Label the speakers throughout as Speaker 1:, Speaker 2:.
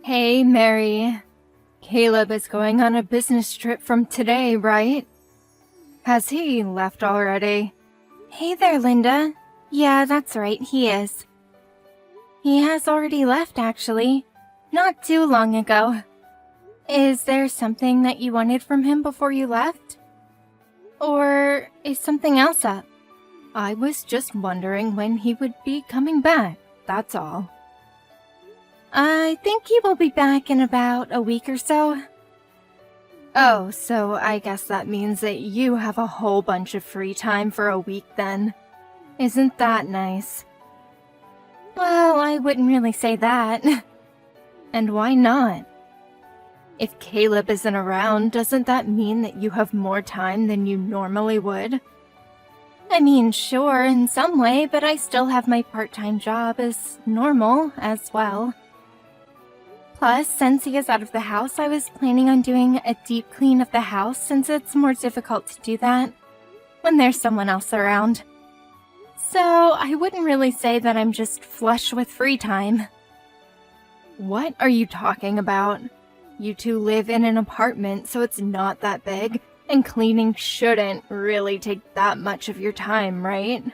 Speaker 1: Hey, Mary. Caleb is going on a business trip from today, right? Has he left already?
Speaker 2: Hey there, Linda. Yeah, that's right, he is. He has already left, actually. Not too long ago. Is there something that you wanted from him before you left? Or is something else up?
Speaker 1: I was just wondering when he would be coming back, that's all.
Speaker 2: I think he will be back in about a week or so.
Speaker 1: Oh, so I guess that means that you have a whole bunch of free time for a week then. Isn't that nice?
Speaker 2: Well, I wouldn't really say that.
Speaker 1: And why not? If Caleb isn't around, doesn't that mean that you have more time than you normally would?
Speaker 2: I mean, sure, in some way, but I still have my part-time job as normal as well. Plus, since he is out of the house, I was planning on doing a deep clean of the house since it's more difficult to do that when there's someone else around. So, I wouldn't really say that I'm just flush with free time.
Speaker 1: What are you talking about? You two live in an apartment, so it's not that big, and cleaning shouldn't really take that much of your time, right?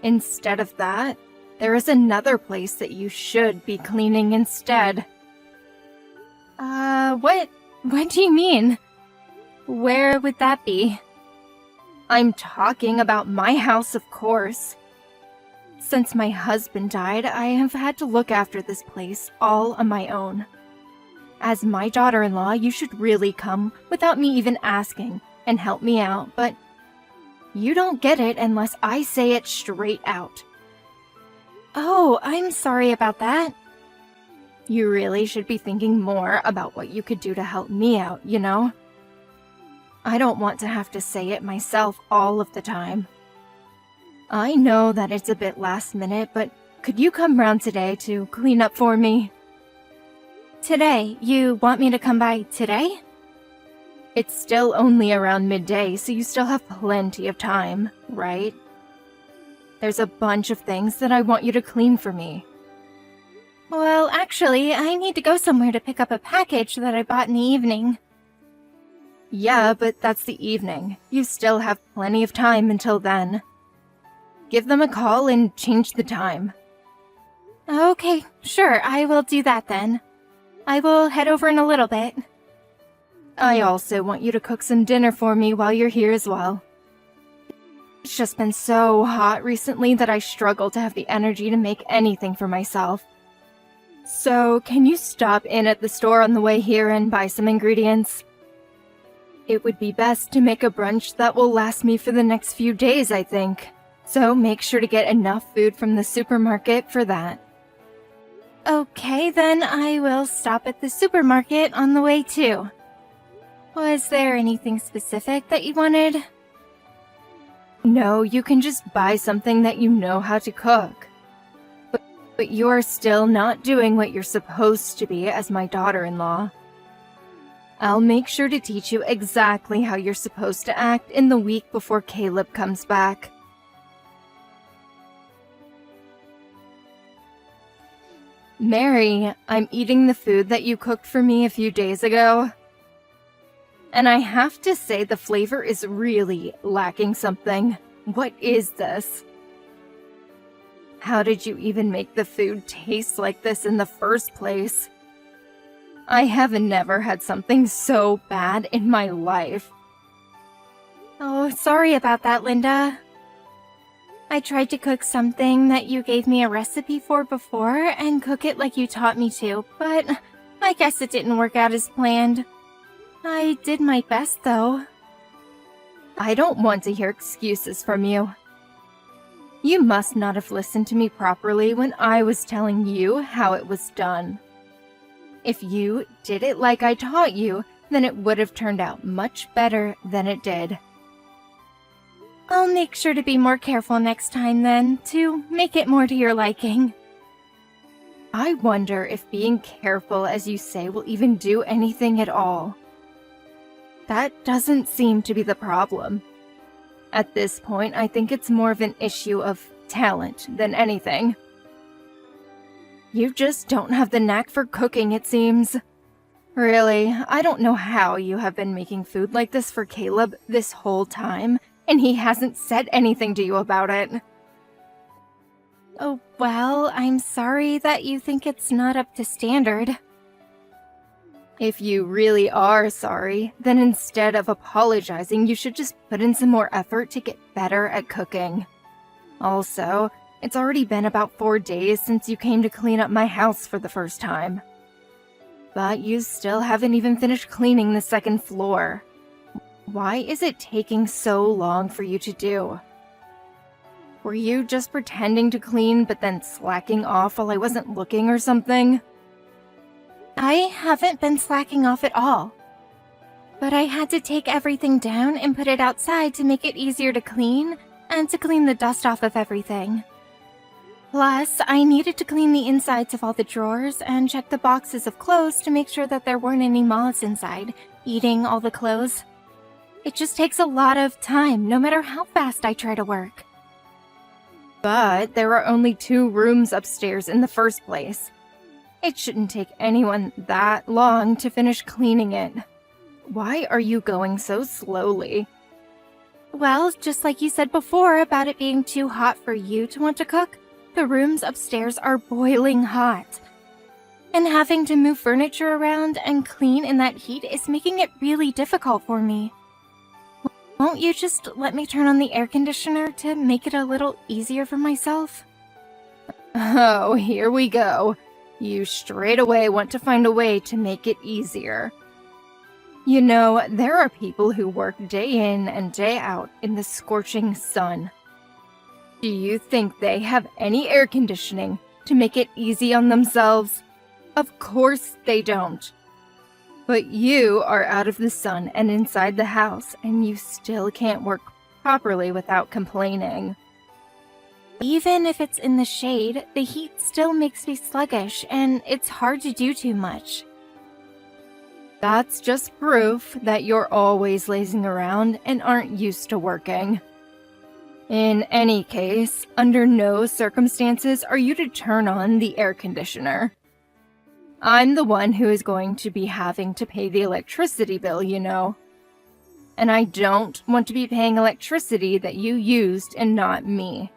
Speaker 1: Instead of that, there is another place that you should be cleaning instead.
Speaker 2: What do you mean? Where would that be?
Speaker 1: I'm talking about my house, of course. Since my husband died, I have had to look after this place all on my own. As my daughter-in-law, you should really come without me even asking and help me out, but you don't get it unless I say it straight out.
Speaker 2: Oh, I'm sorry about that.
Speaker 1: You really should be thinking more about what you could do to help me out, you know? I don't want to have to say it myself all of the time. I know that it's a bit last minute, but could you come round today to clean up for me?
Speaker 2: Today? You want me to come by today?
Speaker 1: It's still only around midday, so you still have plenty of time, right? There's a bunch of things that I want you to clean for me.
Speaker 2: Well, actually, I need to go somewhere to pick up a package that I bought in the evening.
Speaker 1: Yeah, but that's the evening. You still have plenty of time until then. Give them a call and change the time.
Speaker 2: Okay, sure, I will do that then. I will head over in a little bit.
Speaker 1: I also want you to cook some dinner for me while you're here as well. It's just been so hot recently that I struggle to have the energy to make anything for myself. So, can you stop in at the store on the way here and buy some ingredients? It would be best to make a brunch that will last me for the next few days, I think. So make sure to get enough food from the supermarket for that.
Speaker 2: Okay, then I will stop at the supermarket on the way too. Was there anything specific that you wanted?
Speaker 1: No, you can just buy something that you know how to cook. But you're still not doing what you're supposed to be as my daughter-in-law. I'll make sure to teach you exactly how you're supposed to act in the week before Caleb comes back. Mary, I'm eating the food that you cooked for me a few days ago. And I have to say the flavor is really lacking something. What is this? How did you even make the food taste like this in the first place? I have never had something so bad in my life.
Speaker 2: Oh, sorry about that, Linda. I tried to cook something that you gave me a recipe for before and cook it like you taught me to, but I guess it didn't work out as planned. I did my best, though.
Speaker 1: I don't want to hear excuses from you. You must not have listened to me properly when I was telling you how it was done. If you did it like I taught you, then it would have turned out much better than it did.
Speaker 2: I'll make sure to be more careful next time then, to make it more to your liking.
Speaker 1: I wonder if being careful as you say will even do anything at all. That doesn't seem to be the problem. At this point, I think it's more of an issue of talent than anything. You just don't have the knack for cooking, it seems. Really, I don't know how you have been making food like this for Caleb this whole time, and he hasn't said anything to you about it.
Speaker 2: Oh, well, I'm sorry that you think it's not up to standard.
Speaker 1: If you really are sorry, then instead of apologizing, you should just put in some more effort to get better at cooking. Also, it's already been about 4 days since you came to clean up my house for the first time. But you still haven't even finished cleaning the second floor. Why is it taking so long for you to do? Were you just pretending to clean but then slacking off while I wasn't looking or something?
Speaker 2: I haven't been slacking off at all. But I had to take everything down and put it outside to make it easier to clean and to clean the dust off of everything. Plus, I needed to clean the insides of all the drawers and check the boxes of clothes to make sure that there weren't any moths inside, eating all the clothes. It just takes a lot of time, no matter how fast I try to work.
Speaker 1: But there are only 2 rooms upstairs in the first place. It shouldn't take anyone that long to finish cleaning it. Why are you going so slowly?
Speaker 2: Well, just like you said before about it being too hot for you to want to cook, the rooms upstairs are boiling hot. And having to move furniture around and clean in that heat is making it really difficult for me. Won't you just let me turn on the air conditioner to make it a little easier for myself?
Speaker 1: Oh, here we go. You straight away want to find a way to make it easier. You know, there are people who work day in and day out in the scorching sun. Do you think they have any air conditioning to make it easy on themselves? Of course they don't. But you are out of the sun and inside the house, and you still can't work properly without complaining.
Speaker 2: Even if it's in the shade, the heat still makes me sluggish, and it's hard to do too much.
Speaker 1: That's just proof that you're always lazing around and aren't used to working. In any case, under no circumstances are you to turn on the air conditioner. I'm the one who is going to be having to pay the electricity bill, you know. And I don't want to be paying electricity that you used and not me.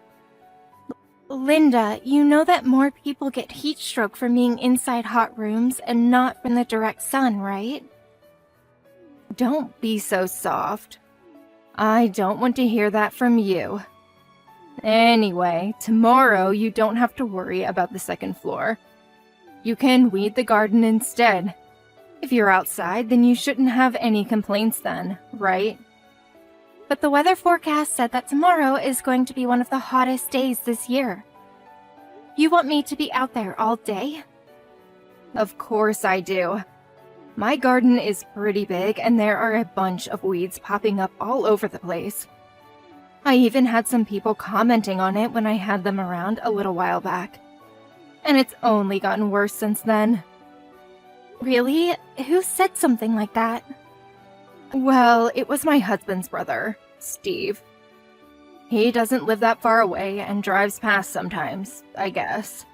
Speaker 2: Linda, you know that more people get heat stroke from being inside hot rooms and not from the direct sun, right?
Speaker 1: Don't be so soft. I don't want to hear that from you. Anyway, tomorrow you don't have to worry about the second floor. You can weed the garden instead. If you're outside, then you shouldn't have any complaints then, right?
Speaker 2: But the weather forecast said that tomorrow is going to be one of the hottest days this year. You want me to be out there all day?
Speaker 1: Of course I do. My garden is pretty big and there are a bunch of weeds popping up all over the place. I even had some people commenting on it when I had them around a little while back. And it's only gotten worse since then.
Speaker 2: Really? Who said something like that?
Speaker 1: Well, it was my husband's brother, Steve. He doesn't live that far away and drives past sometimes, I guess.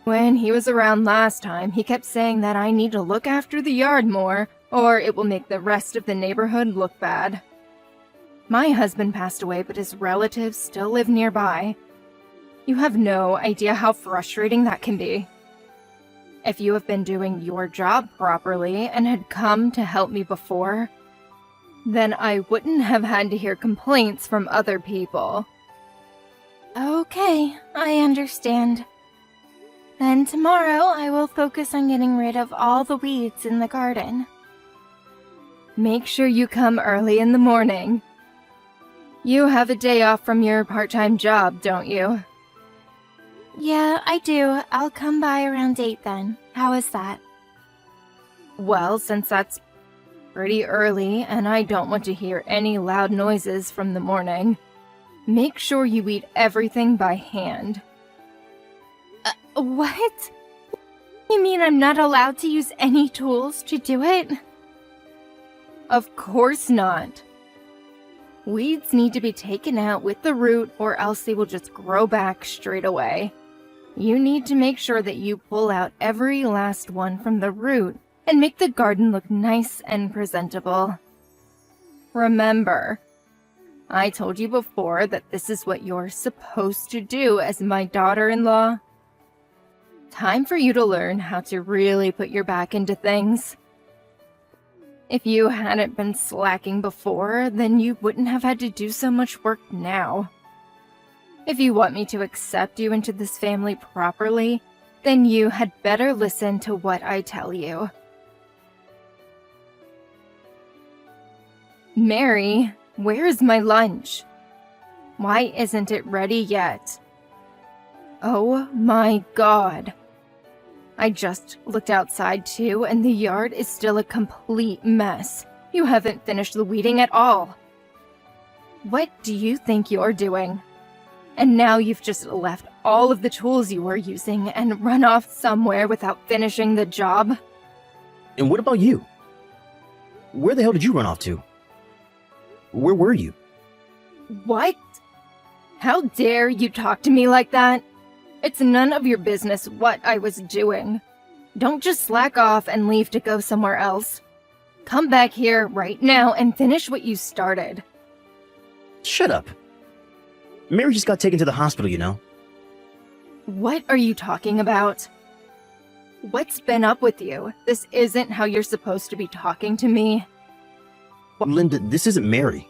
Speaker 1: When he was around last time, he kept saying that I need to look after the yard more, or it will make the rest of the neighborhood look bad. My husband passed away, but his relatives still live nearby. You have no idea how frustrating that can be. If you have been doing your job properly and had come to help me before, then I wouldn't have had to hear complaints from other people.
Speaker 2: Okay, I understand. Then tomorrow I will focus on getting rid of all the weeds in the garden.
Speaker 1: Make sure you come early in the morning. You have a day off from your part-time job, don't you?
Speaker 2: Yeah, I do. I'll come by around 8 then. How is that?
Speaker 1: Well, since that's pretty early and I don't want to hear any loud noises from the morning, make sure you eat everything by hand.
Speaker 2: What? You mean I'm not allowed to use any tools to do it?
Speaker 1: Of course not. Weeds need to be taken out with the root or else they will just grow back straight away. You need to make sure that you pull out every last one from the root and make the garden look nice and presentable. Remember, I told you before that this is what you're supposed to do as my daughter-in-law. Time for you to learn how to really put your back into things. If you hadn't been slacking before, then you wouldn't have had to do so much work now. If you want me to accept you into this family properly, then you had better listen to what I tell you. Mary, where's my lunch? Why isn't it ready yet? Oh my God. I just looked outside too, and the yard is still a complete mess. You haven't finished the weeding at all. What do you think you're doing? And now you've just left all of the tools you were using and run off somewhere without finishing the job?
Speaker 3: And what about you? Where the hell did you run off to? Where were you?
Speaker 1: What? How dare you talk to me like that? It's none of your business what I was doing. Don't just slack off and leave to go somewhere else. Come back here right now and finish what you started.
Speaker 3: Shut up. Mary just got taken to the hospital, you know.
Speaker 1: What are you talking about? What's been up with you? This isn't how you're supposed to be talking to me.
Speaker 3: Linda, this isn't Mary.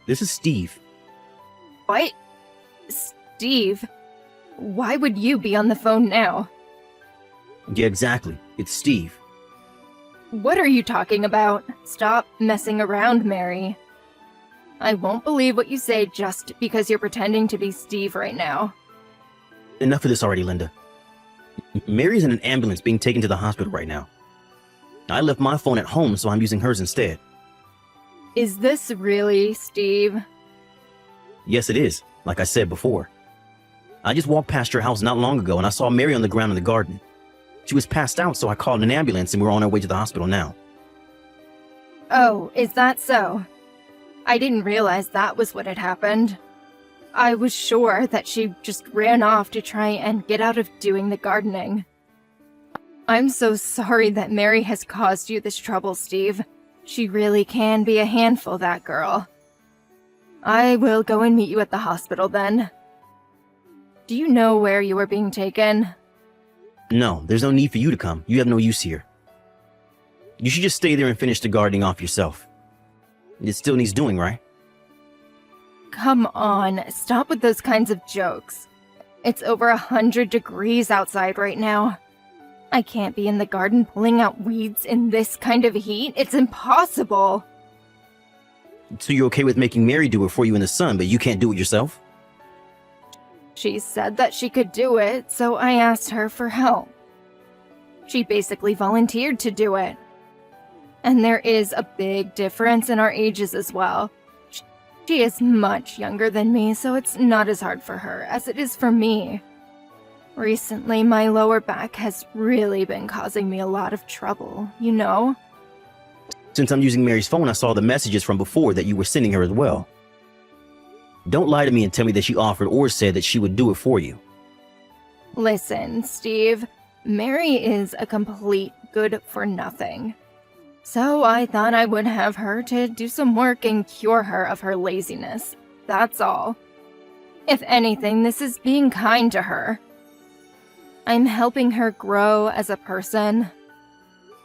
Speaker 3: This is Steve.
Speaker 1: What? Steve? Why would you be on the phone now?
Speaker 3: Yeah, exactly. It's Steve.
Speaker 1: What are you talking about? Stop messing around, Mary. I won't believe what you say just because you're pretending to be Steve right now.
Speaker 3: Enough of this already, Linda. Mary's in an ambulance being taken to the hospital right now. I left my phone at home, so I'm using hers instead.
Speaker 1: Is this really Steve?
Speaker 3: Yes, it is, like I said before. I just walked past your house not long ago and I saw Mary on the ground in the garden. She was passed out, so I called an ambulance and we're on our way to the hospital now.
Speaker 1: Oh, is that so? I didn't realize that was what had happened. I was sure that she just ran off to try and get out of doing the gardening. I'm so sorry that Mary has caused you this trouble, Steve. She really can be a handful, that girl. I will go and meet you at the hospital then. Do you know where you were being taken?
Speaker 3: No, there's no need for you to come. You have no use here. You should just stay there and finish the gardening off yourself. It still needs doing, right?
Speaker 1: Come on, stop with those kinds of jokes. It's over 100 degrees outside right now. I can't be in the garden pulling out weeds in this kind of heat. It's impossible.
Speaker 3: So you're okay with making Mary do it for you in the sun, but you can't do it yourself?
Speaker 1: She said that she could do it, so I asked her for help. She basically volunteered to do it. And there is a big difference in our ages as well. She is much younger than me, so it's not as hard for her as it is for me. Recently, my lower back has really been causing me a lot of trouble, you know?
Speaker 3: Since I'm using Mary's phone, I saw the messages from before that you were sending her as well. Don't lie to me and tell me that she offered or said that she would do it for you.
Speaker 1: Listen, Steve, Mary is a complete good-for-nothing. So I thought I would have her to do some work and cure her of her laziness. That's all. If anything, this is being kind to her. I'm helping her grow as a person.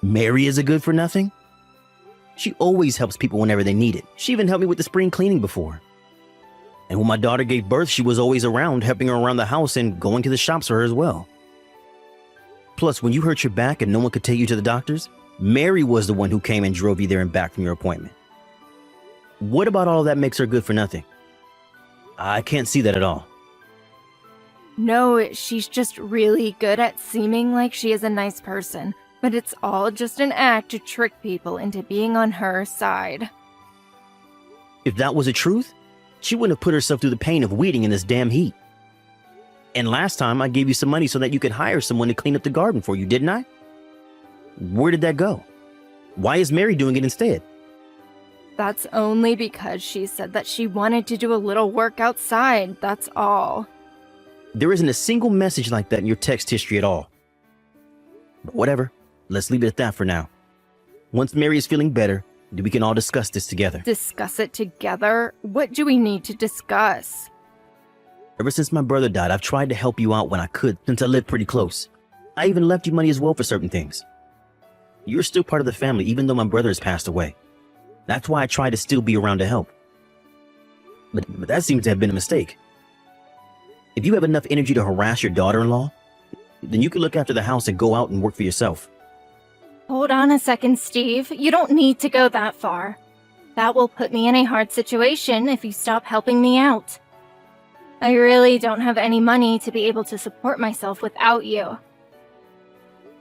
Speaker 3: Mary is a good for nothing? She always helps people whenever they need it. She even helped me with the spring cleaning before. And when my daughter gave birth, she was always around, helping her around the house and going to the shops for her as well. Plus, when you hurt your back and no one could take you to the doctors, Mary was the one who came and drove you there and back from your appointment. What about all that makes her good for nothing? I can't see that at all.
Speaker 1: No, she's just really good at seeming like she is a nice person, but it's all just an act to trick people into being on her side.
Speaker 3: If that was the truth, she wouldn't have put herself through the pain of weeding in this damn heat. And last time I gave you some money so that you could hire someone to clean up the garden for you, didn't I? Where did that go? Why is Mary doing it instead?
Speaker 1: That's only because she said that she wanted to do a little work outside, that's all.
Speaker 3: There isn't a single message like that in your text history at all. But whatever, let's leave it at that for now. Once Mary is feeling better, then we can all discuss this together.
Speaker 1: Discuss it together? What do we need to discuss?
Speaker 3: Ever since my brother died, I've tried to help you out when I could, since I lived pretty close. I even left you money as well for certain things. You're still part of the family, even though my brother has passed away. That's why I try to still be around to help. But that seems to have been a mistake. If you have enough energy to harass your daughter-in-law, then you can look after the house and go out and work for yourself.
Speaker 2: Hold on a second, Steve. You don't need to go that far. That will put me in a hard situation if you stop helping me out. I really don't have any money to be able to support myself without you.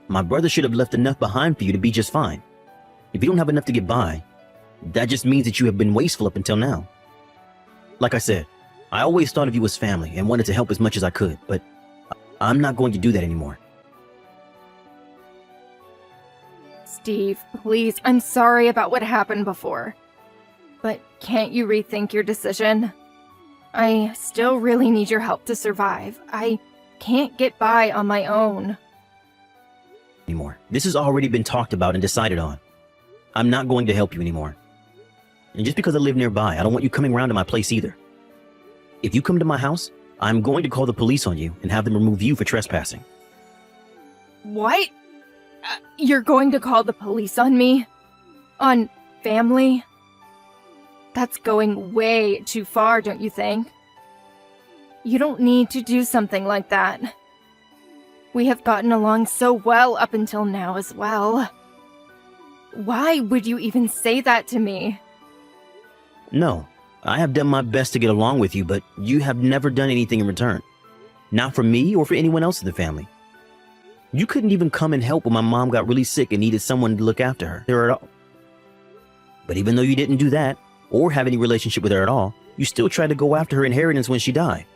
Speaker 3: My brother should have left enough behind for you to be just fine. If you don't have enough to get by, that just means that you have been wasteful up until now. Like I said, I always thought of you as family and wanted to help as much as I could, but I'm not going to do that anymore.
Speaker 1: Steve, please, I'm sorry about what happened before. But can't you rethink your decision? I still really need your help to survive. I can't get by on my own.
Speaker 3: Anymore. This has already been talked about and decided on. I'm not going to help you anymore. And just because I live nearby, I don't want you coming around to my place either. If you come to my house, I'm going to call the police on you and have them remove you for trespassing.
Speaker 1: What? You're going to call the police on me? On family? That's going way too far, don't you think? You don't need to do something like that. We have gotten along so well up until now as well. Why would you even say that to me?
Speaker 3: No, I have done my best to get along with you, but you have never done anything in return. Not for me or for anyone else in the family. You couldn't even come and help when my mom got really sick and needed someone to look after her at all. But even though you didn't do that, or have any relationship with her at all, you still tried to go after her inheritance when she died.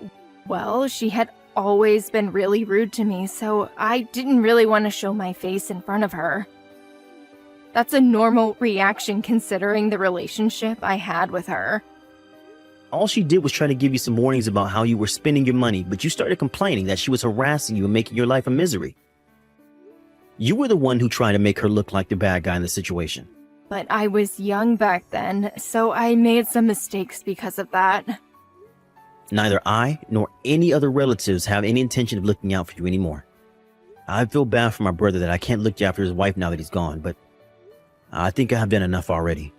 Speaker 1: Well, she had always been really rude to me, so I didn't really want to show my face in front of her. That's a normal reaction considering the relationship I had with her.
Speaker 3: All she did was try to give you some warnings about how you were spending your money, but you started complaining that she was harassing you and making your life a misery. You were the one who tried to make her look like the bad guy in the situation.
Speaker 1: But I was young back then, so I made some mistakes because of that.
Speaker 3: Neither I nor any other relatives have any intention of looking out for you anymore. I feel bad for my brother that I can't look after his wife now that he's gone, but I think I have done enough already.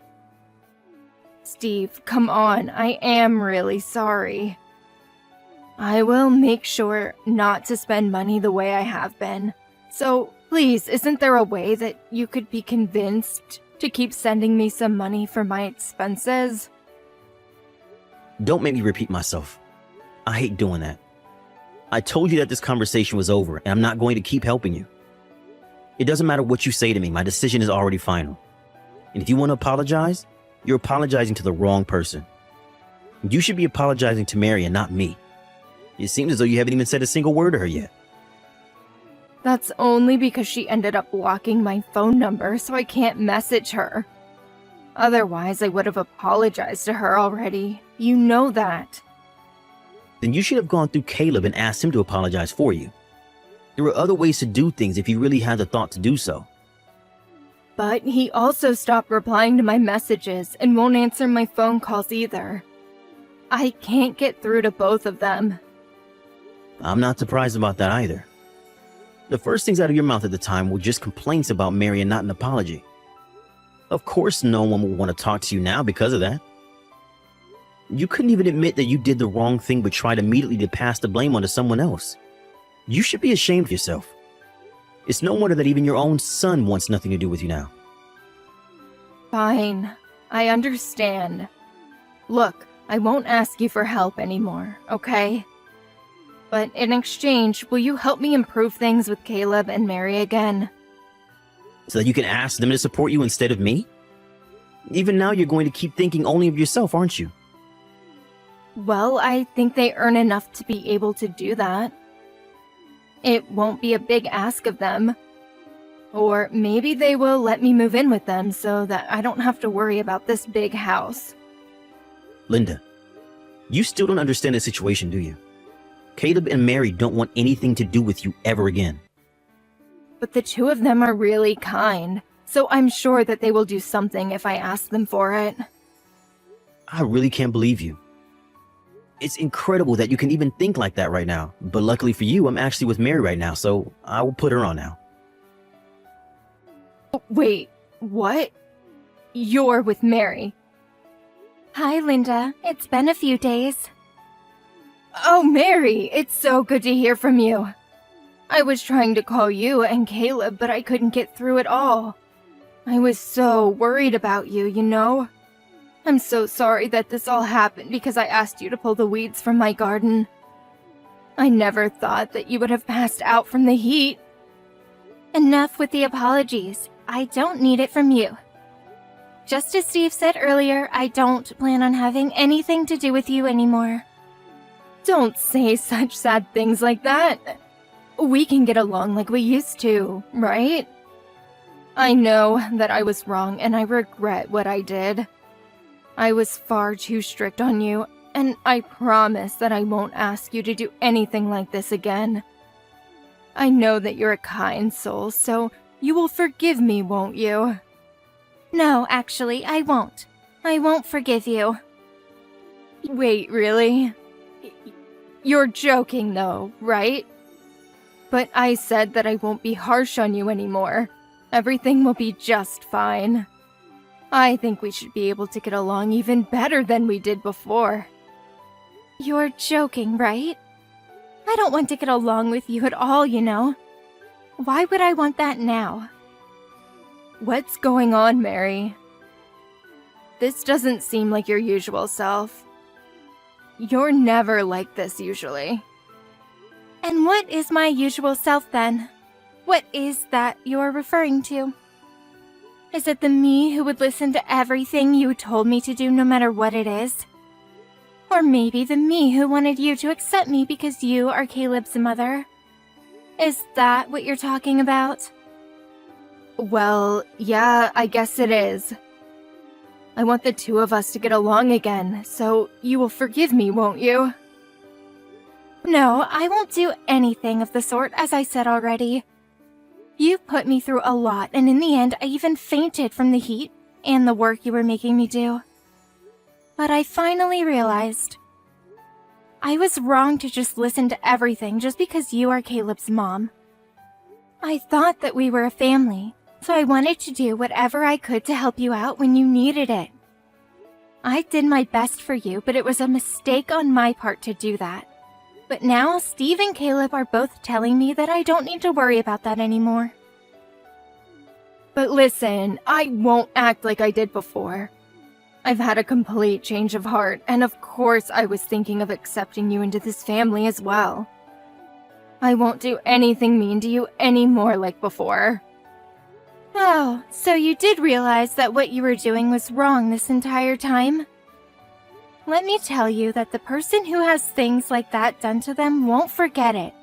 Speaker 1: Steve, come on, I am really sorry. I will make sure not to spend money the way I have been. So, please, isn't there a way that you could be convinced to keep sending me some money for my expenses?
Speaker 3: Don't make me repeat myself. I hate doing that. I told you that this conversation was over, and I'm not going to keep helping you. It doesn't matter what you say to me, my decision is already final. And if you want to apologize, you're apologizing to the wrong person. You should be apologizing to Mary and not me. It seems as though you haven't even said a single word to her yet.
Speaker 1: That's only because she ended up blocking my phone number, so I can't message her. Otherwise, I would have apologized to her already. You know that.
Speaker 3: Then you should have gone through Caleb and asked him to apologize for you. There were other ways to do things if you really had the thought to do so.
Speaker 1: But he also stopped replying to my messages and won't answer my phone calls either. I can't get through to both of them.
Speaker 3: I'm not surprised about that either. The first things out of your mouth at the time were just complaints about Mary and not an apology. Of course no one will want to talk to you now because of that. You couldn't even admit that you did the wrong thing but tried immediately to pass the blame onto someone else. You should be ashamed of yourself. It's no wonder that even your own son wants nothing to do with you now.
Speaker 1: Fine. I understand. Look, I won't ask you for help anymore, okay? But in exchange, will you help me improve things with Caleb and Mary again?
Speaker 3: So that you can ask them to support you instead of me? Even now you're going to keep thinking only of yourself, aren't you?
Speaker 1: Well, I think they earn enough to be able to do that. It won't be a big ask of them. Or maybe they will let me move in with them so that I don't have to worry about this big house.
Speaker 3: Linda, you still don't understand the situation, do you? Caleb and Mary don't want anything to do with you ever again.
Speaker 1: But the two of them are really kind, so I'm sure that they will do something if I ask them for it.
Speaker 3: I really can't believe you. It's incredible that you can even think like that right now. But luckily for you, I'm actually with Mary right now, so I will put her on now.
Speaker 1: Wait, what? You're with Mary?
Speaker 2: Hi, Linda. It's been a few days.
Speaker 1: Oh, Mary, it's so good to hear from you. I was trying to call you and Caleb, but I couldn't get through at all. I was so worried about you, you know? I'm so sorry that this all happened because I asked you to pull the weeds from my garden. I never thought that you would have passed out from the heat.
Speaker 2: Enough with the apologies. I don't need it from you. Just as Steve said earlier, I don't plan on having anything to do with you anymore.
Speaker 1: Don't say such sad things like that. We can get along like we used to, right? I know that I was wrong and I regret what I did. I was far too strict on you, and I promise that I won't ask you to do anything like this again. I know that you're a kind soul, so you will forgive me, won't you?
Speaker 2: No, actually, I won't. I won't forgive you.
Speaker 1: Wait, really? You're joking though, right? But I said that I won't be harsh on you anymore. Everything will be just fine. I think we should be able to get along even better than we did before.
Speaker 2: You're joking, right? I don't want to get along with you at all, you know. Why would I want that now?
Speaker 1: What's going on, Mary? This doesn't seem like your usual self. You're never like this usually.
Speaker 2: And what is my usual self then? What is that you're referring to? Is it the me who would listen to everything you told me to do no matter what it is? Or maybe the me who wanted you to accept me because you are Caleb's mother? Is that what you're talking about?
Speaker 1: Well, yeah, I guess it is. I want the two of us to get along again, so you will forgive me, won't you?
Speaker 2: No, I won't do anything of the sort, as I said already. You put me through a lot, and in the end, I even fainted from the heat and the work you were making me do. But I finally realized I was wrong to just listen to everything just because you are Caleb's mom. I thought that we were a family, so I wanted to do whatever I could to help you out when you needed it. I did my best for you, but it was a mistake on my part to do that. But now Steve and Caleb are both telling me that I don't need to worry about that anymore.
Speaker 1: But listen, I won't act like I did before. I've had a complete change of heart, and of course I was thinking of accepting you into this family as well. I won't do anything mean to you anymore like before.
Speaker 2: Oh, so you did realize that what you were doing was wrong this entire time? Let me tell you that the person who has things like that done to them won't forget it.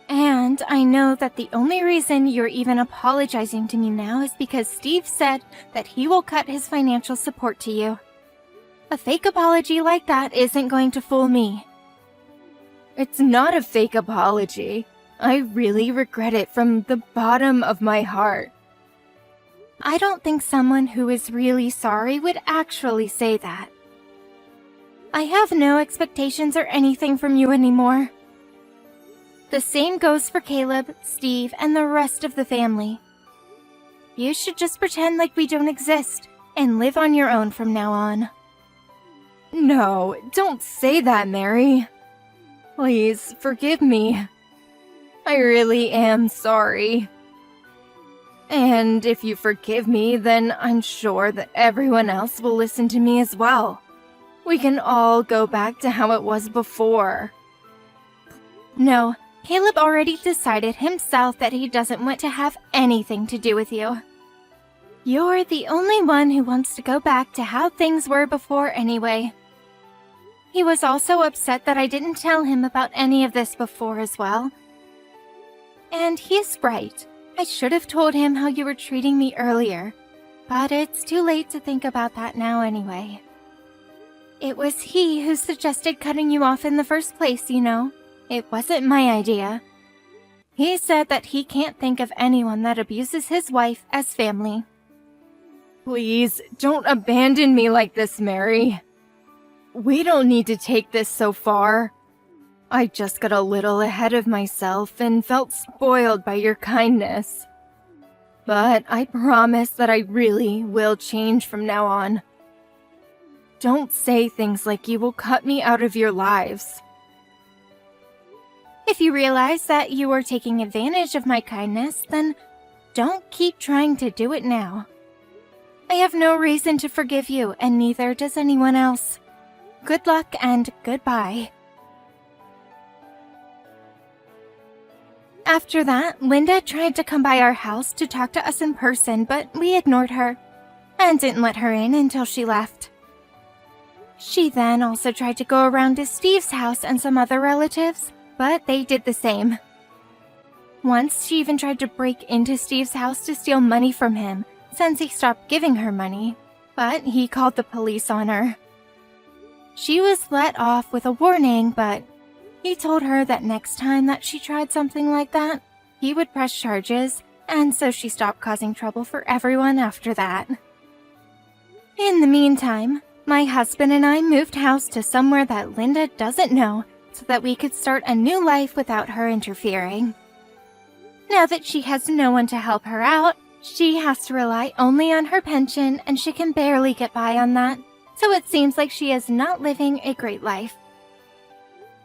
Speaker 2: And I know that the only reason you're even apologizing to me now is because Steve said that he will cut his financial support to you. A fake apology like that isn't going to fool me.
Speaker 1: It's not a fake apology. I really regret it from the bottom of my heart.
Speaker 2: I don't think someone who is really sorry would actually say that. I have no expectations or anything from you anymore. The same goes for Caleb, Steve, and the rest of the family. You should just pretend like we don't exist and live on your own from now on.
Speaker 1: No, don't say that, Mary. Please, forgive me. I really am sorry. And if you forgive me, then I'm sure that everyone else will listen to me as well. We can all go back to how it was before.
Speaker 2: No, Caleb already decided himself that he doesn't want to have anything to do with you. You're the only one who wants to go back to how things were before anyway. He was also upset that I didn't tell him about any of this before as well. And he's right. I should have told him how you were treating me earlier, but it's too late to think about that now anyway. It was he who suggested cutting you off in the first place, you know. It wasn't my idea. He said that he can't think of anyone that abuses his wife as family.
Speaker 1: Please, don't abandon me like this, Mary. We don't need to take this so far. I just got a little ahead of myself and felt spoiled by your kindness. But I promise that I really will change from now on. Don't say things like you will cut me out of your lives.
Speaker 2: If you realize that you are taking advantage of my kindness, then don't keep trying to do it now. I have no reason to forgive you, and neither does anyone else. Good luck and goodbye. After that, Linda tried to come by our house to talk to us in person, but we ignored her and didn't let her in until she left. She then also tried to go around to Steve's house and some other relatives, but they did the same. Once, she even tried to break into Steve's house to steal money from him, since he stopped giving her money, but he called the police on her. She was let off with a warning, but he told her that next time that she tried something like that, he would press charges, and so she stopped causing trouble for everyone after that. In the meantime, my husband and I moved house to somewhere that Linda doesn't know, so that we could start a new life without her interfering. Now that she has no one to help her out, she has to rely only on her pension, and she can barely get by on that, so it seems like she is not living a great life.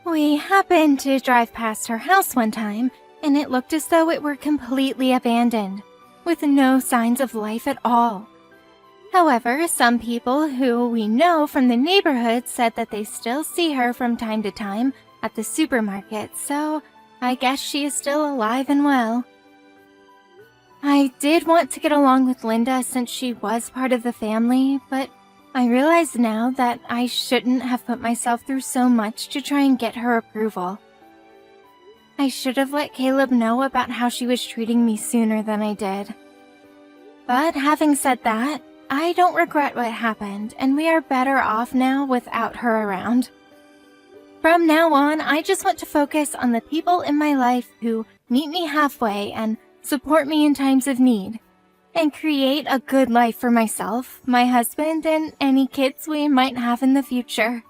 Speaker 2: We happened to drive past her house one time, and it looked as though it were completely abandoned, with no signs of life at all. However, some people who we know from the neighborhood said that they still see her from time to time at the supermarket, so I guess she is still alive and well. I did want to get along with Linda since she was part of the family, but I realize now that I shouldn't have put myself through so much to try and get her approval. I should have let Caleb know about how she was treating me sooner than I did. But having said that, I don't regret what happened, and we are better off now without her around. From now on, I just want to focus on the people in my life who meet me halfway and support me in times of need, and create a good life for myself, my husband, and any kids we might have in the future.